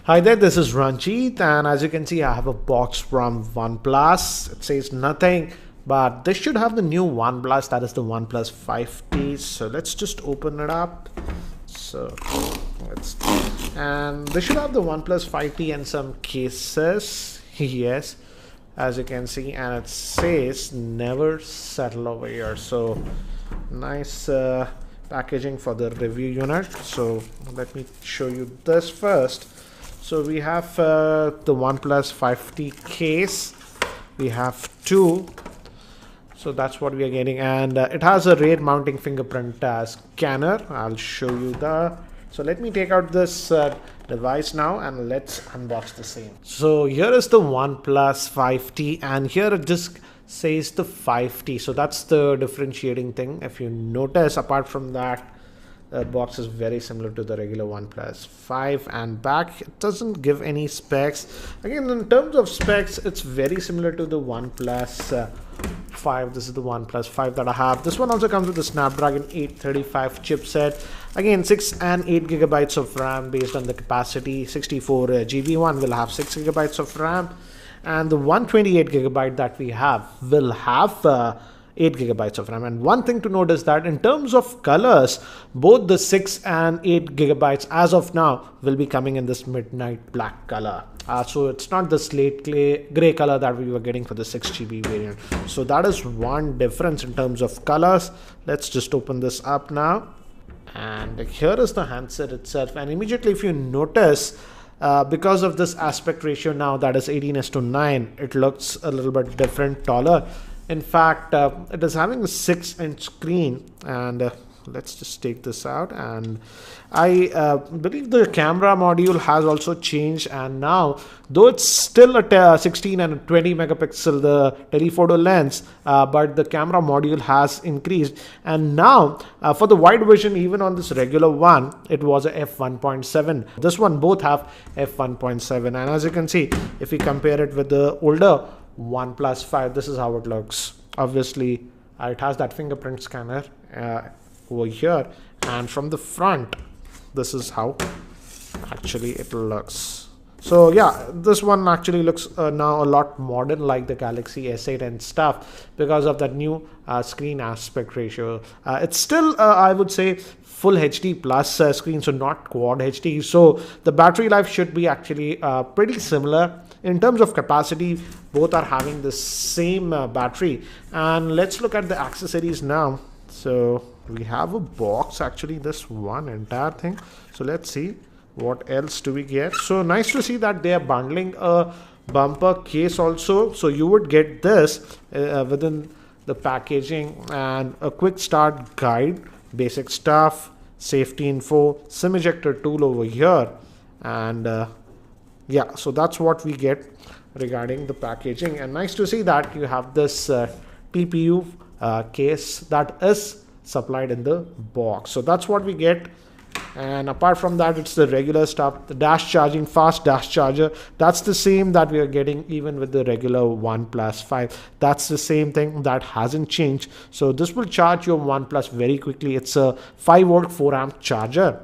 Hi there, this is Ranjit, and as you can see, I have a box from OnePlus. It says nothing, but this should have the new OnePlus, that is the OnePlus 5T. So let's just open it up. So and this should have the OnePlus 5T and some cases. Yes, as you can see, and it says never settle over here. So nice packaging for the review unit. So let me show you this first. So we have the OnePlus 5T case. We have two. So that's what we are getting, and it has a rear mounting fingerprint scanner. I'll show you the. So let me take out this device now and let's unbox the same. So here is the OnePlus 5T, and here it just says the 5T. So that's the differentiating thing. If you notice, apart from that, the box is very similar to the regular OnePlus 5, and back it doesn't give any specs. Again, in terms of specs, it's very similar to the OnePlus 5. This is the OnePlus 5 that I have. This one also comes with the Snapdragon 835 chipset. Again, 6 and 8 gigabytes of RAM based on the capacity. 64 GB one will have 6 gigabytes of RAM, and the 128 gigabyte that we have will have 8 gigabytes of RAM. And one thing to note is that in terms of colors, both the 6 and 8 gigabytes as of now will be coming in this midnight black color. So it's not the slate gray color that we were getting for the 6 GB variant. So that is one difference in terms of colors. Let's just open this up now. And here is the handset itself. And immediately if you notice, because of this aspect ratio now, that is 18:9, it looks a little bit different, taller. In fact, it is having a 6-inch screen, and let's just take this out. And I believe the camera module has also changed, and now though it's still a 16 and a 20 megapixel the telephoto lens, but the camera module has increased. And now for the wide vision, even on this regular one, it was a f1.7. This one both have f1.7, and as you can see, if we compare it with the older OnePlus 5, this is how it looks. Obviously it has that fingerprint scanner over here, and from the front, this is how actually it looks. So yeah, this one actually looks now a lot modern, like the Galaxy S8 and stuff, because of that new screen aspect ratio. It's still I would say full HD plus screen, so not quad HD. So the battery life should be actually pretty similar. In terms of capacity, both are having the same battery. And let's look at the accessories now. So we have a box, actually this one entire thing. So let's see what else do we get. So nice to see that they are bundling a bumper case also. So you would get this within the packaging, and a quick start guide, basic stuff, safety info, SIM ejector tool over here, and yeah, so that's what we get regarding the packaging. And nice to see that you have this TPU case that is supplied in the box. So that's what we get. And apart from that, it's the regular stuff, the dash charging, fast dash charger. That's the same that we are getting even with the regular OnePlus 5. That's the same thing, that hasn't changed. So this will charge your OnePlus very quickly. It's a 5-volt 4-amp charger,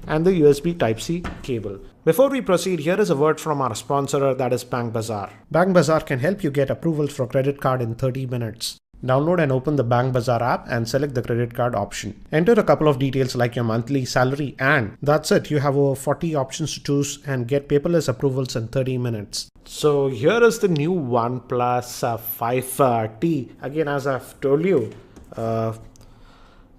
and the USB Type-C cable. Before we proceed, here is a word from our sponsor, that is BankBazaar. BankBazaar can help you get approvals for credit card in 30 minutes. Download and open the BankBazaar app and select the credit card option. Enter a couple of details like your monthly salary, and that's it. You have over 40 options to choose and get paperless approvals in 30 minutes. So here is the new OnePlus 5T. Again, as I've told you,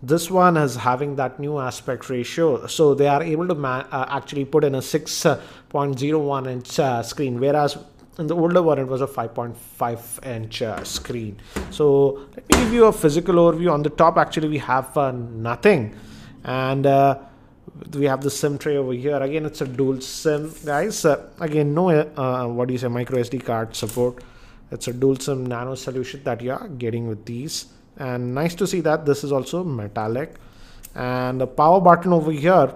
this one is having that new aspect ratio. So they are able to actually put in a 6.01 inch screen, whereas in the older one it was a 5.5 inch screen. So let me give you a physical overview. On the top, actually we have nothing, and we have the SIM tray over here. Again, it's a dual SIM, guys. Again, no micro SD card support. It's a dual SIM nano solution that you are getting with these. And nice to see that this is also metallic. And the power button over here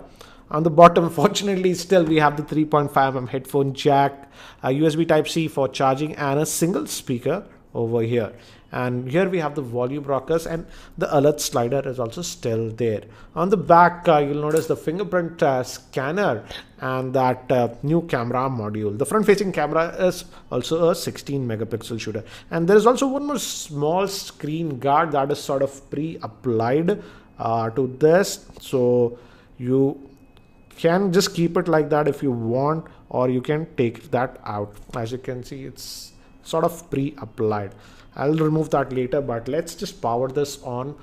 on the bottom, fortunately still we have the 3.5mm headphone jack, a USB Type-C for charging, and a single speaker over here. and here we have the volume rockers, and the alert slider is also still there. On the back, you'll notice the fingerprint scanner and that new camera module. The front facing camera is also a 16 megapixel shooter, and there is also one more small screen guard that is sort of pre-applied to this, so you can just keep it like that if you want, or you can take that out. As you can see, it's sort of pre-applied. I'll remove that later, but let's just power this on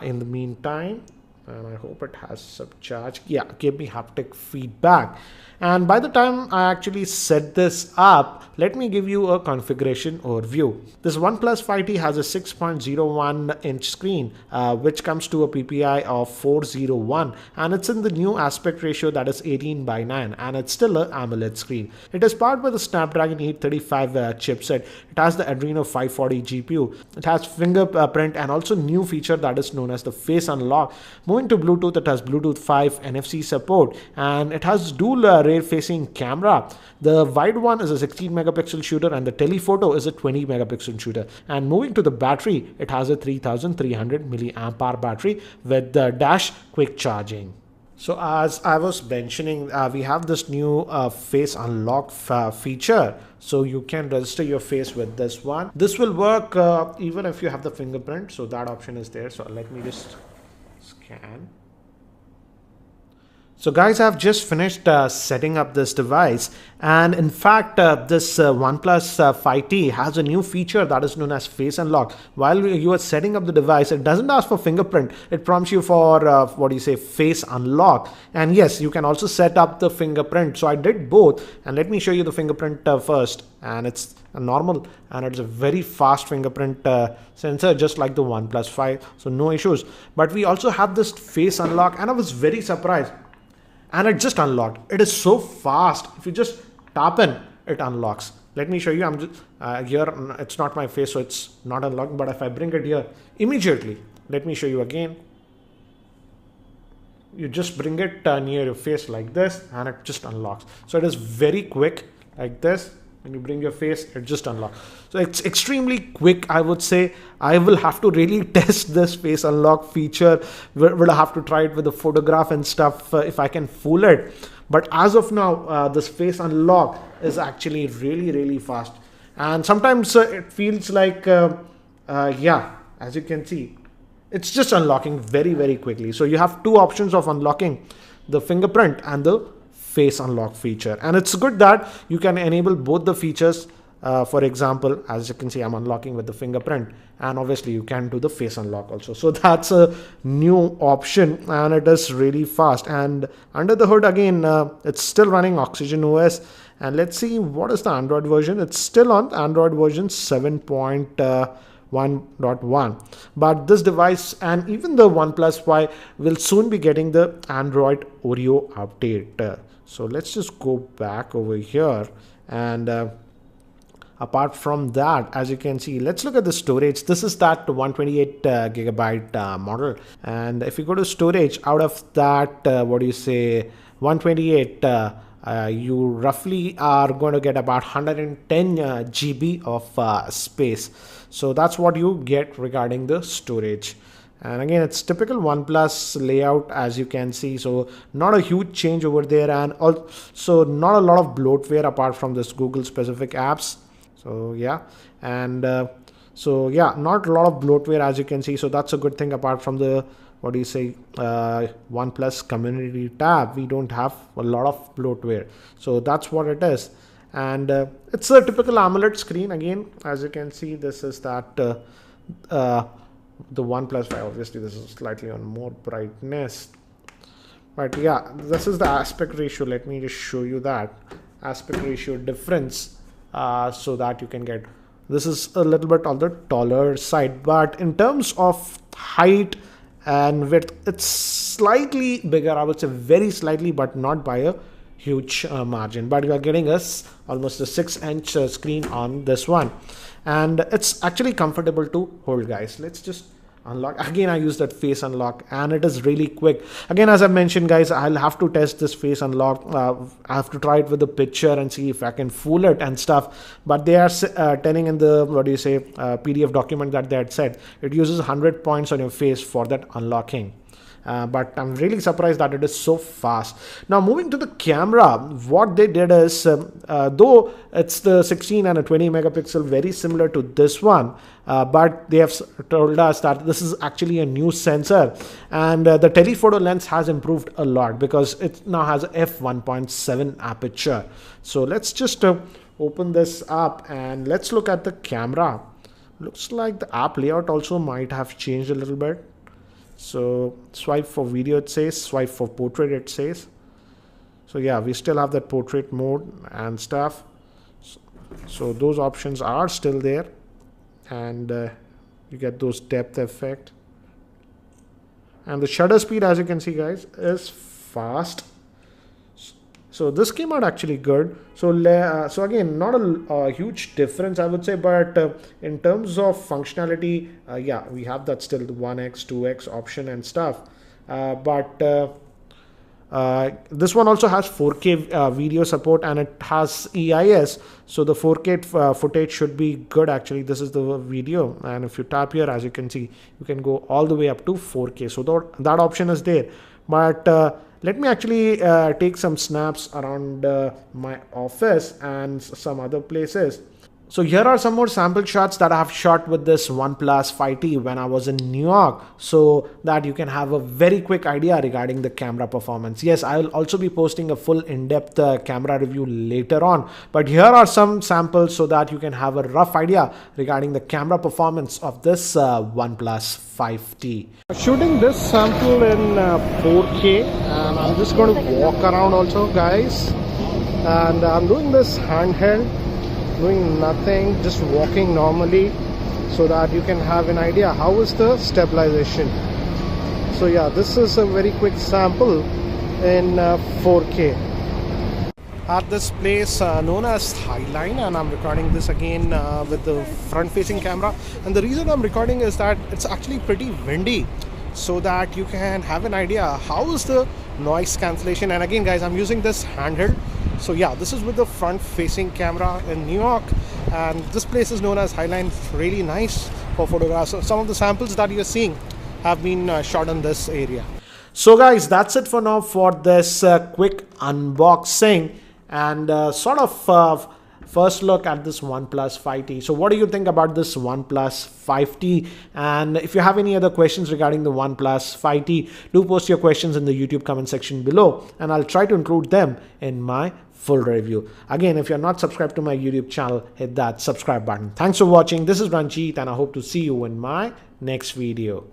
in the meantime, and I hope it has some charge. Yeah, give me haptic feedback. And by the time I actually set this up, let me give you a configuration overview. This OnePlus 5T has a 6.01 inch screen, which comes to a PPI of 401, and it's in the new aspect ratio that is 18:9, and it's still an AMOLED screen. It is powered by the Snapdragon 835 chipset. It has the Adreno 540 GPU. It has fingerprint and also new feature that is known as the face unlock. Moving to Bluetooth, it has Bluetooth 5 NFC support, and it has dual rear facing camera. The wide one is a 16 megapixel shooter, and the telephoto is a 20 megapixel shooter. And moving to the battery, it has a 3300 milliamp hour battery with the dash quick charging. So as I was mentioning, we have this new face unlock feature. So you can register your face with this one. This will work even if you have the fingerprint. So that option is there. So let me just scan. So guys, I've just finished setting up this device, and in fact this OnePlus 5T has a new feature that is known as face unlock. While you are setting up the device, it doesn't ask for fingerprint, it prompts you for face unlock. And yes, you can also set up the fingerprint. So I did both, and let me show you the fingerprint first. And it's a normal, and it's a very fast fingerprint sensor, just like the OnePlus 5, so no issues. But we also have this face unlock, and I was very surprised. And it just unlocked. It is so fast. If you just tap in, it unlocks. Let me show you. I'm just here. It's not my face, so it's not unlocked. But if I bring it here, immediately, let me show you again. You just bring it near your face like this, and it just unlocks. So it is very quick, like this. When you bring your face, it just unlocks. So it's extremely quick, I would say. I will have to really test this face unlock feature. We'll have to try it with a photograph and stuff if I can fool it. But as of now, this face unlock is actually really fast. And sometimes it feels like, yeah, as you can see, it's just unlocking very quickly. So you have two options of unlocking: the fingerprint and the face unlock feature. And it's good that you can enable both the features. For example, as you can see, I'm unlocking with the fingerprint, and obviously you can do the face unlock also. So that's a new option, and it is really fast. And under the hood again, it's still running Oxygen OS. And let's see what is the Android version. It's still on Android version 7.1.1. But this device and even the OnePlus 5 will soon be getting the Android Oreo update. So let's just go back over here, and apart from that, as you can see, let's look at the storage. This is that 128 gigabyte model, and if you go to storage, out of that 128, you roughly are going to get about 110 GB of space. So that's what you get regarding the storage. And again, it's typical OnePlus layout, as you can see. So not a huge change over there, and also not a lot of bloatware apart from this Google specific apps. So yeah, and so yeah, not a lot of bloatware, as you can see. So that's a good thing. Apart from the OnePlus community tab, we don't have a lot of bloatware. So that's what it is. And it's a typical AMOLED screen. Again, as you can see, this is that the OnePlus 5. Obviously this is slightly on more brightness, but yeah, this is the aspect ratio. Let me just show you that aspect ratio difference, so that you can get, this is a little bit on the taller side, but in terms of height and width, it's slightly bigger, I would say, very slightly, but not by a huge margin. But you are getting us almost a 6-inch screen on this one, and it's actually comfortable to hold, guys. Let's just unlock. Again, I use that face unlock and it is really quick. Again, as I mentioned guys, I'll have to test this face unlock. I have to try it with the picture and see if I can fool it and stuff. But they are telling in the PDF document that they had said it uses 100 points on your face for that unlocking. But I'm really surprised that it is so fast. Now moving to the camera, what they did is, though it's the 16 and a 20 megapixel, very similar to this one, but they have told us that this is actually a new sensor, and the telephoto lens has improved a lot because it now has a f1.7 aperture. So let's just open this up and let's look at the camera. Looks like the app layout also might have changed a little bit. So swipe for video, it says, swipe for portrait, it says. So yeah, we still have that portrait mode and stuff. So those options are still there, and you get those depth effect. And the shutter speed, as you can see guys, is fast. So this came out actually good. So again, not a huge difference I would say, but in terms of functionality, yeah, we have that still the 1x 2x option and stuff, but this one also has 4K video support, and it has EIS, so the 4K footage should be good. Actually, this is the video, and if you tap here, as you can see, you can go all the way up to 4K, so that option is there. But let me actually take some snaps around my office and some other places. So here are some more sample shots that I have shot with this OnePlus 5T when I was in New York, so that you can have a very quick idea regarding the camera performance. Yes, I will also be posting a full in-depth camera review later on, but here are some samples so that you can have a rough idea regarding the camera performance of this OnePlus 5T. Shooting this sample in 4K, and I'm just going to walk around also guys, and I'm doing this handheld, doing nothing, just walking normally, so that you can have an idea how is the stabilization. So yeah, this is a very quick sample in 4K at this place known as Highline, and I'm recording this again with the front facing camera. And the reason I'm recording is that it's actually pretty windy, so that you can have an idea how is the noise cancellation. And again guys, I'm using this handheld. So yeah, this is with the front facing camera in New York, and this place is known as Highline. Really nice for photographs. So some of the samples that you're seeing have been shot in this area. So guys, that's it for now for this quick unboxing and sort of first look at this OnePlus 5T. So what do you think about this OnePlus 5T? And if you have any other questions regarding the OnePlus 5T, do post your questions in the YouTube comment section below, and I'll try to include them in my full review. Again, if you're not subscribed to my YouTube channel, hit that subscribe button. Thanks for watching. This is Ranjit, and I hope to see you in my next video.